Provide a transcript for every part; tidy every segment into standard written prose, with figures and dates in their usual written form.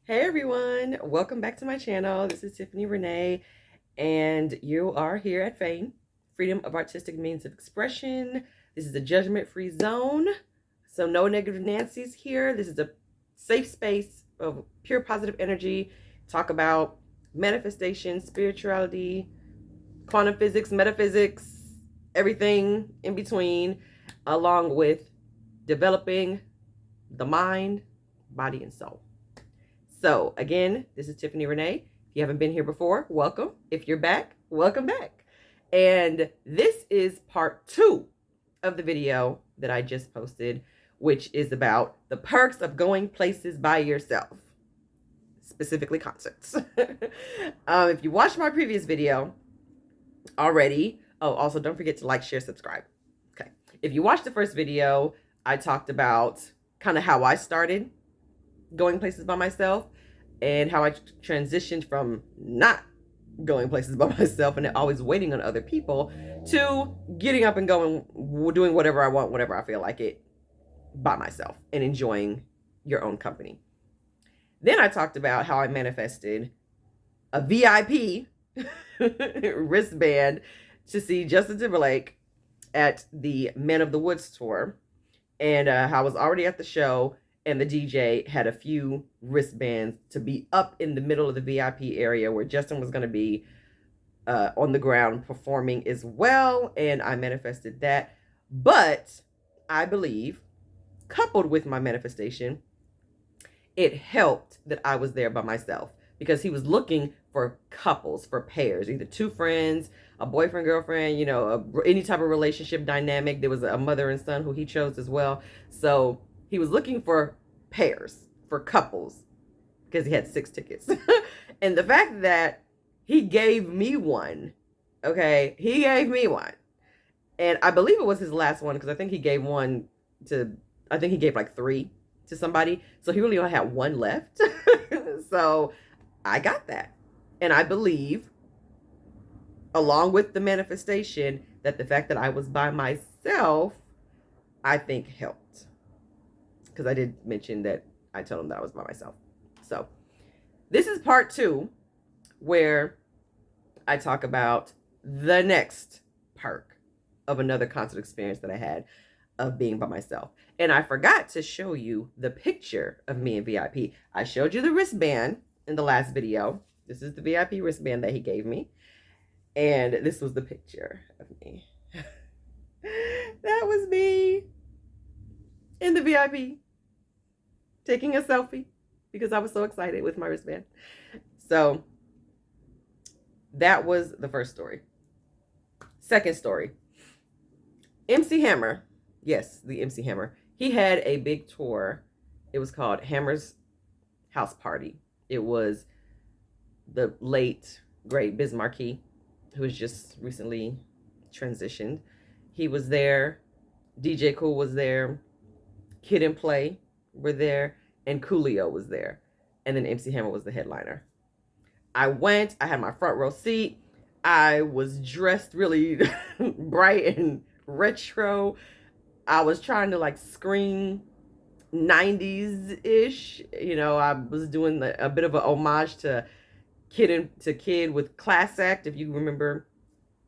Hey everyone, welcome back to my channel. This is Tiffany Renee, and you are here at FAME, Freedom of Artistic Means of Expression. This is a judgment-free zone, so no negative Nancy's here. This is a safe space of pure positive energy. Talk about manifestation, spirituality, quantum physics, metaphysics, everything in between, along with developing the mind, body, and soul. So again, this is Tiffany Renee. If you haven't been here before, welcome. If you're back, welcome back. And this is part 2 of the video that I just posted, which is about the perks of going places by yourself, specifically concerts. If you watched my previous video already, also don't forget to like, share, subscribe. Okay. If you watched the first video, I talked about kind of how I started going places by myself and how I transitioned from not going places by myself and always waiting on other people to getting up and going, doing whatever I want, whatever I feel like it by myself and enjoying your own company. Then I talked about how I manifested a VIP wristband to see Justin Timberlake at the Men of the Woods tour, and how I was already at the show, and the DJ had a few wristbands to be up in the middle of the VIP area where Justin was going to be on the ground performing as well, and I manifested that. But I believe, coupled with my manifestation, it helped that I was there by myself, because he was looking for couples, for pairs, either two friends, a boyfriend, girlfriend, any type of relationship dynamic. There was a mother and son who he chose as well. So he was looking for pairs, for couples, because he had 6 tickets. And the fact that he gave me one, okay, he gave me one. And I believe it was his last one, because I think he gave like 3 to somebody. So he really only had 1 left. So I got that. And I believe, along with the manifestation, that the fact that I was by myself, I think helped. Because I did mention that I told him that I was by myself. So this is part 2, where I talk about the next perk of another concert experience that I had of being by myself. And I forgot to show you the picture of me in VIP. I showed you the wristband in the last video. This is the VIP wristband that he gave me. And this was the picture of me. That was me in the VIP taking a selfie because I was so excited with my wristband. So that was the first story. Second story. MC Hammer. Yes, the MC Hammer. He had a big tour. It was called Hammer's House Party. It was the late, great Biz Markie, who was just recently transitioned. He was there. DJ Cool was there. Kid and Play were there. And Coolio was there. And then MC Hammer was the headliner. I went. I had my front row seat. I was dressed really bright and retro. I was trying to scream 90s-ish. I was doing a bit of a homage to Kid with Class Act, if you remember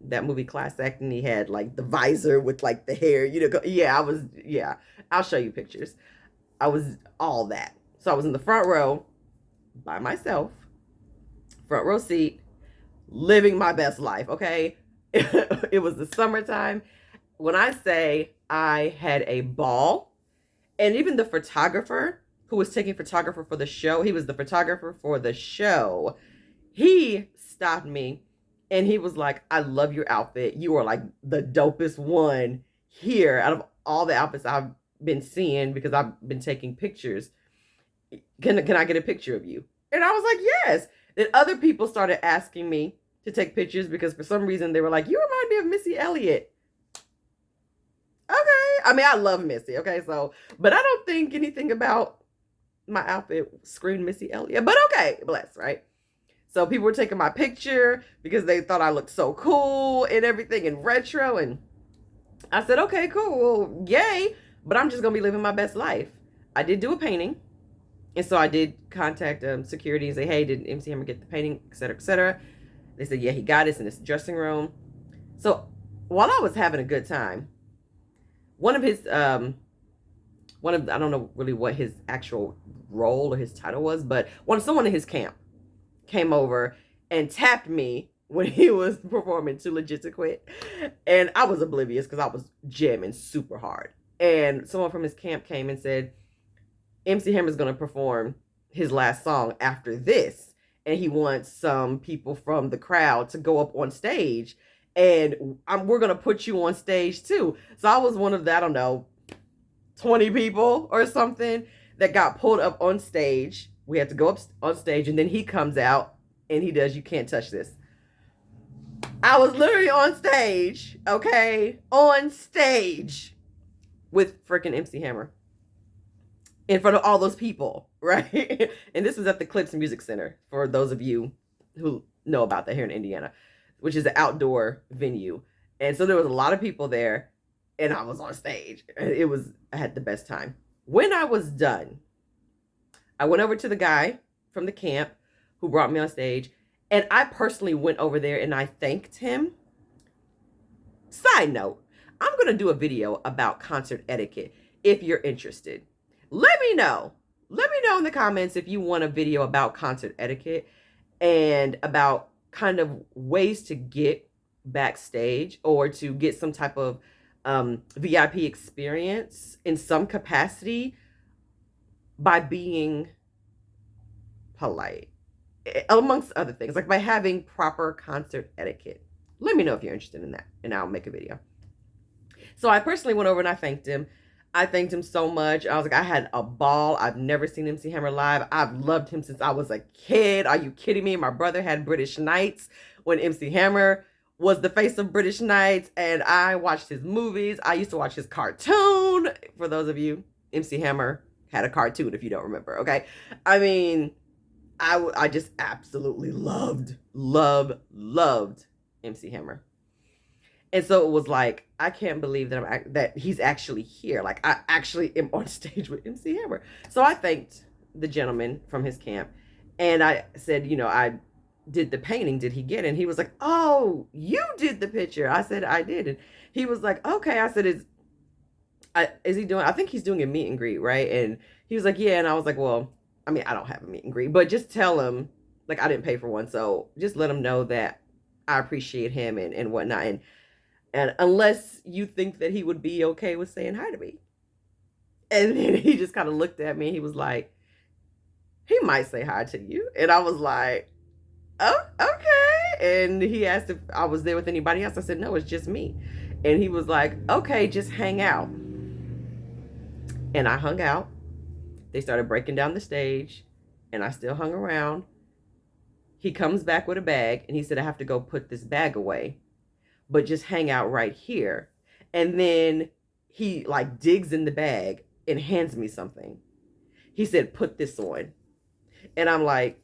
that movie Class Act, and he had the visor with the hair, yeah, I'll show you pictures. I was all that. So I was in the front row by myself, front row seat, living my best life, okay? It was the summertime. When I say I had a ball, and even the photographer who was taking photographer for the show, he was the photographer for the show. He stopped me and he was like, I love your outfit. You are the dopest one here out of all the outfits I've been seeing, because I've been taking pictures. Can I get a picture of you? And I was like, yes. Then other people started asking me to take pictures, because for some reason they were like, you remind me of Missy Elliott. Okay. I mean, I love Missy. Okay. So, but I don't think anything about my outfit screamed Missy Elliott, but okay. Bless, right? So people were taking my picture because they thought I looked so cool and everything and retro. And I said, okay, cool. Well, yay. But I'm just going to be living my best life. I did do a painting. And so I did contact security and say, hey, did MC Hammer get the painting, et cetera, et cetera. They said, yeah, he got it in his dressing room. So while I was having a good time, one of his I don't know really what his actual role or his title was, but someone in his camp came over and tapped me when he was performing Too Legit to Quit. And I was oblivious because I was jamming super hard. And someone from his camp came and said, MC Hammer's going to perform his last song after this. And he wants some people from the crowd to go up on stage. And we're going to put you on stage too. So I was one of the, I don't know, 20 people or something that got pulled up on stage. We had to go up on stage, and then he comes out and he does You Can't Touch This. I was literally on stage, okay? On stage with freaking MC Hammer in front of all those people, right? And this was at the Clips Music Center, for those of you who know about that here in Indiana, which is an outdoor venue. And so there was a lot of people there, and I was on stage. I had the best time. When I was done, I went over to the guy from the camp who brought me on stage, and I personally went over there and I thanked him. Side note, I'm going to do a video about concert etiquette if you're interested. Let me know. Let me know in the comments if you want a video about concert etiquette and about kind of ways to get backstage or to get some type of VIP experience in some capacity by being polite, amongst other things, like by having proper concert etiquette. Let me know if you're interested in that, and I'll make a video. So I personally went over and I thanked him. I thanked him so much. I was like, I had a ball. I've never seen MC Hammer live. I've loved him since I was a kid. Are you kidding me? My brother had British Knights when MC Hammer was the face of British Knights, and I watched his movies. I used to watch his cartoon. For those of you, MC Hammer had a cartoon, if you don't remember, okay? I mean, I just absolutely loved MC Hammer. And so it was like, I can't believe that he's actually here. Like, I actually am on stage with MC Hammer. So I thanked the gentleman from his camp, and I said, I did the painting. Did he get it? And he was like, oh, you did the picture. I said, I did. And he was like, okay. I said, is he doing, I think he's doing a meet and greet, right? And he was like, yeah. And I was like, well, I mean, I don't have a meet and greet, but just tell him, like, I didn't pay for one. So just let him know that I appreciate him and whatnot. And unless you think that he would be okay with saying hi to me. And then he just kind of looked at me. He was like, he might say hi to you. And I was like, oh, okay. And he asked if I was there with anybody else. I said, no, it's just me. And he was like, okay, just hang out. And I hung out. They started breaking down the stage, and I still hung around. He comes back with a bag, and he said, I have to go put this bag away, but just hang out right here. And then he like digs in the bag and hands me something. He said, put this on. And I'm like,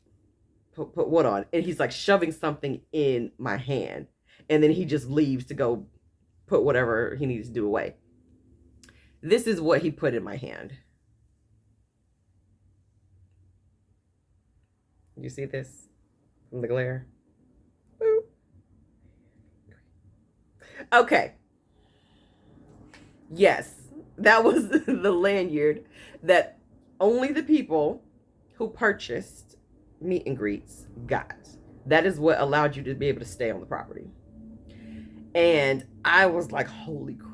put what on? And he's like shoving something in my hand. And then he just leaves to go put whatever he needs to do away. This is what he put in my hand. You see this from the glare? Boop. Okay. Yes, that was the lanyard that only the people who purchased meet and greets got. That is what allowed you to be able to stay on the property. And I was like, holy crap.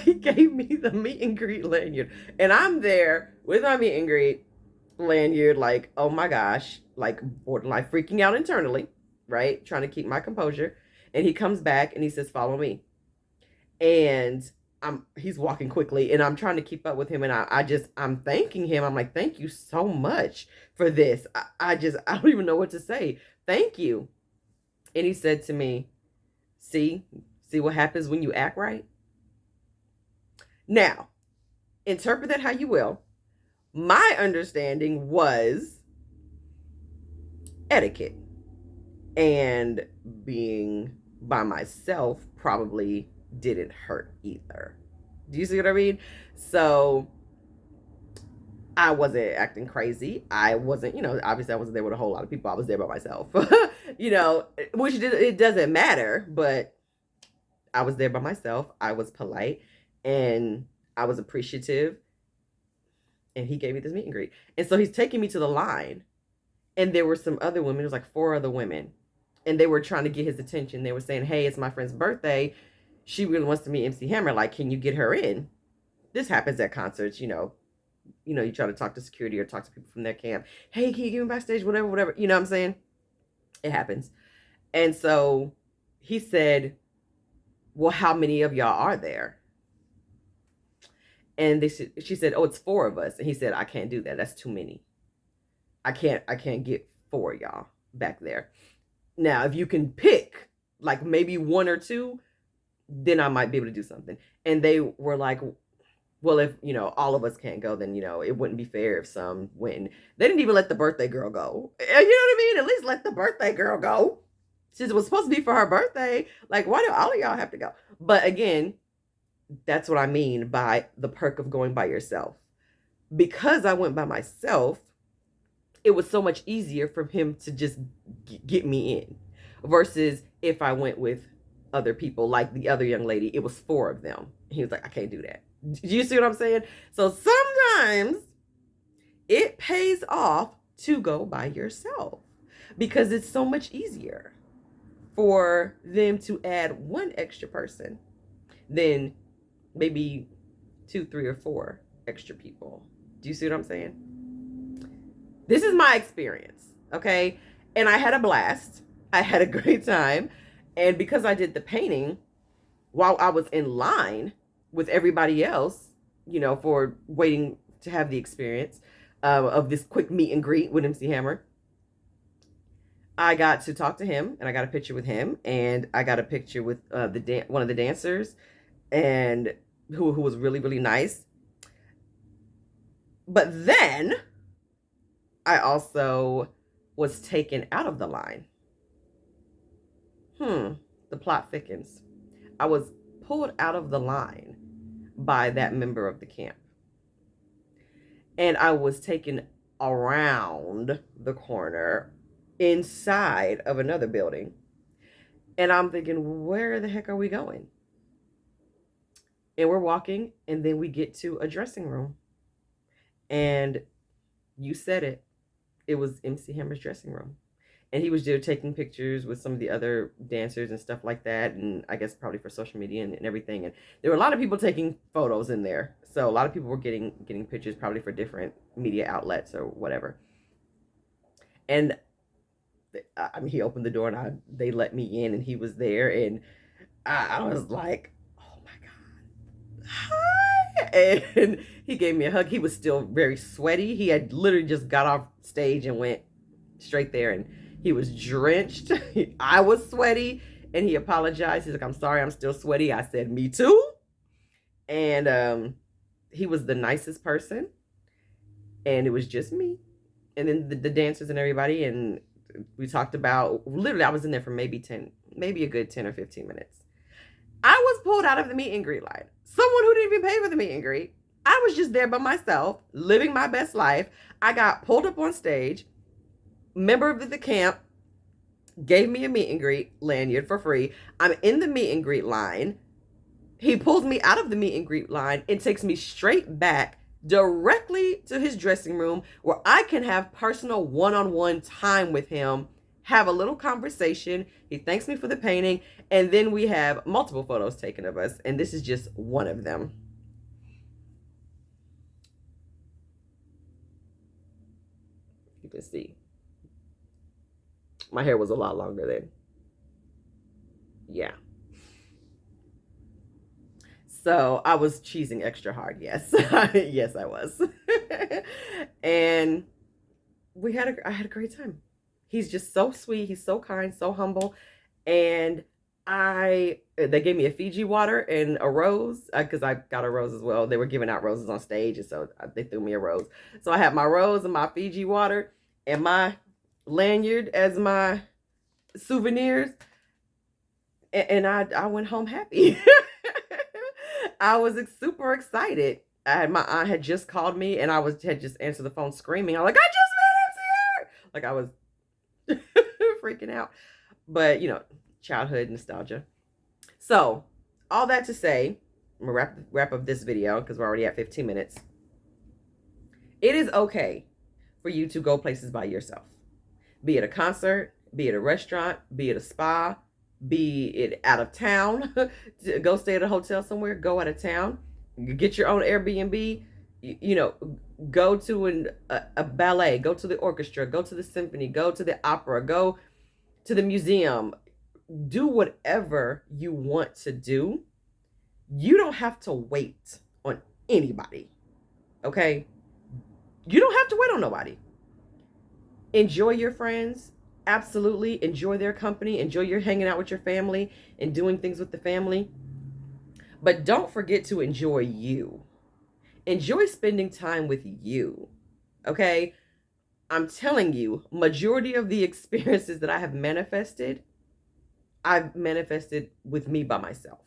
He gave me the meet and greet lanyard. And I'm there with my meet and greet lanyard, like, oh my gosh, like borderline freaking out internally, right? Trying to keep my composure. And he comes back and he says, follow me. And he's walking quickly, and I'm trying to keep up with him. And I'm thanking him. I'm like, thank you so much for this. I don't even know what to say. Thank you. And he said to me, see what happens when you act right? Now, interpret that how you will. My understanding was etiquette, and being by myself probably didn't hurt either. Do you see what I mean? So I wasn't acting crazy. I wasn't, obviously I wasn't there with a whole lot of people. I was there by myself, which it doesn't matter, but I was there by myself. I was polite and I was appreciative. And he gave me this meet and greet. And so he's taking me to the line. And there were some other women. There was like 4 other women. And they were trying to get his attention. They were saying, hey, it's my friend's birthday. She really wants to meet MC Hammer. Like, can you get her in? This happens at concerts, you try to talk to security or talk to people from their camp. Hey, can you get me backstage? Whatever. You know what I'm saying? It happens. And so he said, well, how many of y'all are there? And she said, oh, it's 4 of us. And he said, I can't do that. That's too many. I can't get 4 of y'all back there. Now, if you can pick like maybe 1 or 2, then I might be able to do something. And they were like, well, if, all of us can't go, then, it wouldn't be fair if some went. They didn't even let the birthday girl go. You know what I mean? At least let the birthday girl go. Since it was supposed to be for her birthday. Like, why do all of y'all have to go? But again, that's what I mean by the perk of going by yourself. Because I went by myself, it was so much easier for him to just get me in. Versus if I went with other people, like the other young lady, it was 4 of them. He was like, I can't do that. Do you see what I'm saying? So sometimes it pays off to go by yourself because it's so much easier for them to add 1 extra person than maybe 2, 3, or 4 extra people. Do you see what I'm saying? This is my experience, okay? And I had a blast. I had a great time. And because I did the painting while I was in line with everybody else, for waiting to have the experience of this quick meet and greet with MC Hammer, I got to talk to him, and I got a picture with him, and I got a picture with one of the dancers, and who was really, really nice. But then I also was taken out of the line. The plot thickens. I was pulled out of the line by that member of the camp. And I was taken around the corner inside of another building. And I'm thinking, where the heck are we going? And we're walking, and then we get to a dressing room. And you said it. It was MC Hammer's dressing room. And he was there taking pictures with some of the other dancers and stuff like that. And I guess probably for social media and everything. And there were a lot of people taking photos in there. So a lot of people were getting pictures probably for different media outlets or whatever. And he opened the door and they let me in, and he was there. And I was like, oh my God, hi. And he gave me a hug. He was still very sweaty. He had literally just got off stage and went straight there, and he was drenched. I was sweaty, and he apologized. He's like, I'm sorry, I'm still sweaty. I said, me too. And he was the nicest person, and it was just me. And then the dancers and everybody, and we talked about, literally, I was in there for maybe a good 10 or 15 minutes. I was pulled out of the meet and greet line. Someone who didn't even pay for the meet and greet. I was just there by myself, living my best life. I got pulled up on stage. Member of the camp gave me a meet and greet lanyard for free. I'm in the meet and greet line. He pulls me out of the meet and greet line and takes me straight back directly to his dressing room where I can have personal one-on-one time with him, have a little conversation. He thanks me for the painting, and then we have multiple photos taken of us, and this is just one of them. You can see. My hair was a lot longer then. Yeah. So I was cheesing extra hard. Yes. Yes, I was. And I had a great time. He's just so sweet. He's so kind, so humble. And they gave me a Fiji water and a rose because I got a rose as well. They were giving out roses on stage, and so they threw me a rose. So I had my rose and my Fiji water and my lanyard as my souvenirs, and I went home happy. I was super excited. My aunt had just called me, and had just answered the phone screaming. I'm like, I just met MCR. Like, I was freaking out. But, you know, childhood nostalgia. So, all that to say, I'm going to wrap up this video because we're already at 15 minutes. It is okay for you to go places by yourself. Be it a concert, be it a restaurant, be it a spa, be it out of town. Go stay at a hotel somewhere, go out of town. Get your own Airbnb, you know, go to a ballet, go to the orchestra, go to the symphony, go to the opera, go to the museum. Do whatever you want to do. You don't have to wait on anybody, okay? You don't have to wait on nobody. Enjoy your friends. Absolutely. Enjoy their company. Enjoy your hanging out with your family and doing things with the family. But don't forget to enjoy you. Enjoy spending time with you. Okay? I'm telling you, majority of the experiences that I have manifested, I've manifested with me by myself.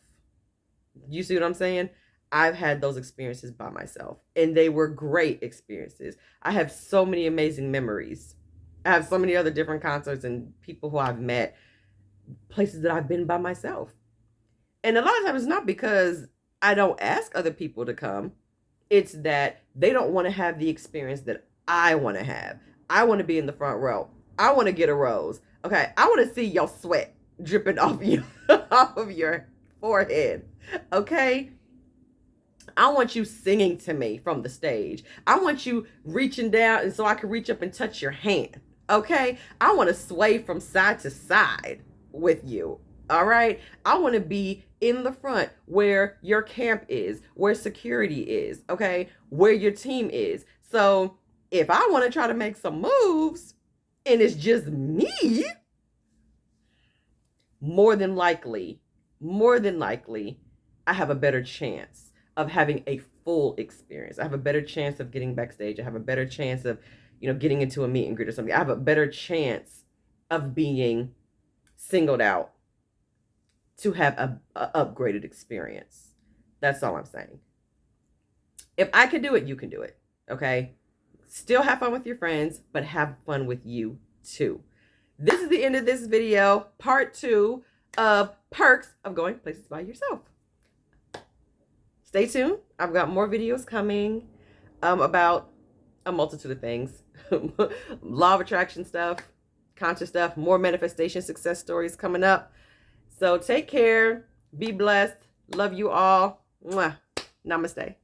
You see what I'm saying? I've had those experiences by myself, and they were great experiences. I have so many amazing memories. I have so many other different concerts and people who I've met, places that I've been by myself. And a lot of times it's not because I don't ask other people to come. It's that they don't want to have the experience that I want to have. I want to be in the front row. I want to get a rose. Okay, I want to see your sweat dripping off of your forehead. Okay? I want you singing to me from the stage. I want you reaching down and so I can reach up and touch your hand. Okay? I want to sway from side to side with you. All right? I want to be in the front where your camp is, where security is, okay? Where your team is. So if I want to try to make some moves and it's just me, more than likely, I have a better chance of having a full experience. I have a better chance of getting backstage. I have a better chance of, you know, getting into a meet and greet or something. I have a better chance of being singled out to have a upgraded experience. That's all I'm saying. If I can do it, you can do it. Okay? Still have fun with your friends, but have fun with you too. This is the end of this video, part 2 of perks of going places by yourself. Stay tuned. I've got more videos coming about a multitude of things. Law of attraction stuff, conscious stuff, more manifestation success stories coming up. So take care. Be blessed. Love you all. Mwah. Namaste.